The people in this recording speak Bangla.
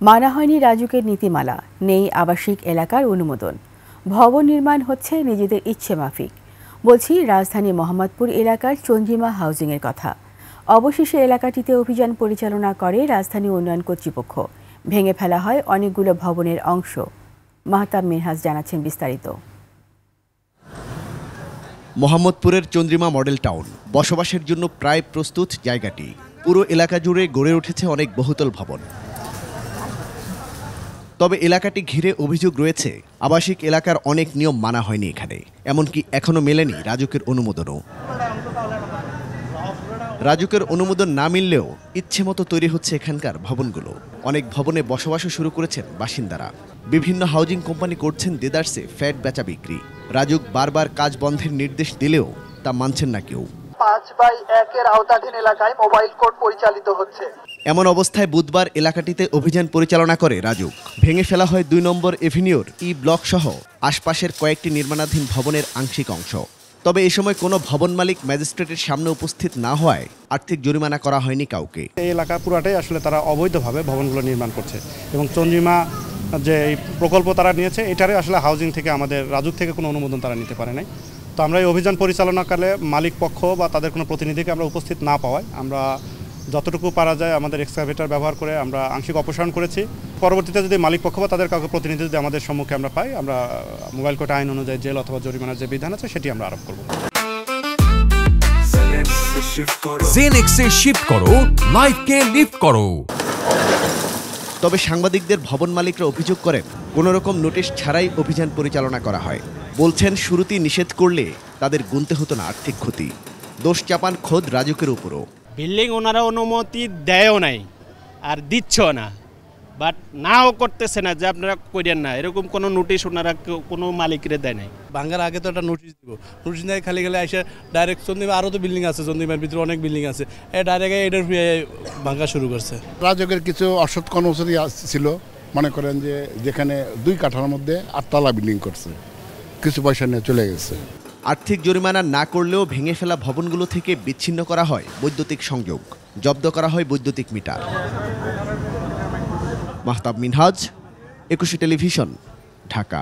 মানা হয়নি রাজুকের নীতিমালা, নেই আবাসিক এলাকার অনুমোদন, ভবন নির্মাণ হচ্ছে নিজেদের ইচ্ছে মাফিক। বলছি রাজধানী মোহাম্মদপুর এলাকার চন্দ্রিমা হাউজিংয়ের কথা। অবশেষে এলাকাটিতে অভিযান পরিচালনা করে রাজধানী উন্নয়ন কর্তৃপক্ষ। ভেঙে ফেলা হয় অনেকগুলো ভবনের অংশ। মাহতাব মিনহাজ জানাচ্ছেন বিস্তারিত। মোহাম্মদপুরের চন্দ্রিমা মডেল টাউন, বসবাসের জন্য প্রায় প্রস্তুত জায়গাটি। পুরো এলাকা জুড়ে গড়ে উঠেছে অনেক বহুতল ভবন। তবে এলাকাটি ঘিরে অভিযোগ রয়েছে আবাসিক এলাকার অনেক নিয়ম মানা হয়নি এখানে, এমনকি এখনো মেলেনি রাজুকের অনুমোদনও। রাজুকের অনুমোদন না মিললেও ইচ্ছে মতো তৈরি হচ্ছে এখানকার ভবনগুলো। অনেক ভবনে বসবাসও শুরু করেছেন বাসিন্দারা। বিভিন্ন হাউজিং কোম্পানি করছেন দেদারসে ফ্ল্যাট বেচা বিক্রি। রাজুক বারবার কাজ বন্ধের নির্দেশ দিলেও তা মানছেন না কেউ। 5/1 এর আওতাধীন এলাকায় মোবাইল কোর্ট পরিচালিত হচ্ছে। এমন অবস্থায় বুধবার এলাকাটিতে অভিযান পরিচালনা করে রাজুক। ভেঙে ফেলা হয় 2 নম্বর এভিনিউর ই ব্লক সহ আশপাশের কয়েকটি নির্মাণাধীন ভবনের আংশিক অংশ। তবে এ সময় কোনো ভবন মালিক ম্যাজিস্ট্রেটের সামনে উপস্থিত না হওয়ায় আর্থিক জরিমানা করা হয়নি কাউকে। এই এলাকা পুরাটাই আসলে তারা অবৈধভাবে ভবনগুলো নির্মাণ করছে এবং চন্দ্রিমা যে এই প্রকল্প তারা নিয়েছে এটারে আসলে হাউজিং থেকে আমাদের রাজুক থেকে কোনো অনুমোদন তারা নিতে পারে নাই। তো আমরা এই অভিযান পরিচালনাকালে মালিক পক্ষ বা তাদের কোনো প্রতিনিধিকে আমরা উপস্থিত না পাওয়ায় আমরা যতটুকু পারা যায় আমাদের এক্সকাভেটর ব্যবহার করে আমরা আংশিক অপসারণ করেছি। পরবর্তীতে যদি মালিক পক্ষ বা তাদের কাউকে প্রতিনিধি যদি আমাদের সম্মুখে আমরা পাই, আমরা মোবাইল কোর্ট আইন অনুযায়ী জেল অথবা জরিমানার যে বিধান আছে সেটি আমরা আরোপ করব। জেনেক্সে শিফট করো, লাইফকে লিফট করো। তবে সাংবাদিকদের ভবন মালিকরা অভিযোগ করেন কোনো রকম নোটিশ ছাড়াই অভিযান পরিচালনা করা হয়। বলছেন শুরুতেই নিষেধ করলে তাদের গুনতে হতো না আর্থিক ক্ষতি। দোষ চাপান খোদ রাজুকের উপরও। বিল্ডিং ওনারা অনুমতি দেয়ও নাই আর দিচ্ছেও না, বাট নাও করতেছে না যে আপনারা করেন না, এরকম কোনো নোটিশ ওনারা কোনো মালিকরে দেয় নাই। ভাঙ্গার আগে তো একটা নোটিশ দিব, নোটিশ নেই খালি খালি এসে ডাইরেক্ট চন্দ্রিমা আরও তো বিল্ডিং আছে, চন্দ্রিমার ভিতরে অনেক বিল্ডিং আছে, ডাইরেক্ট এটার ভাঙ্গা শুরু করছে। রাজুকের কিছু অসৎ কর্মচারী ছিল, মনে করেন যে যেখানে 2 কাঠার মধ্যে 8 তলা বিল্ডিং করছে, কিছু পয়সা নিয়ে চলে গেছে। আর্থিক জরিমানা না করলেও ভেঙে ফেলা ভবনগুলো থেকে বিচ্ছিন্ন করা হয় বৈদ্যুতিক সংযোগ, জব্দ করা হয় বৈদ্যুতিক মিটার। মাহতাব মিনহাজ, 21 টেলিভিশন, ঢাকা।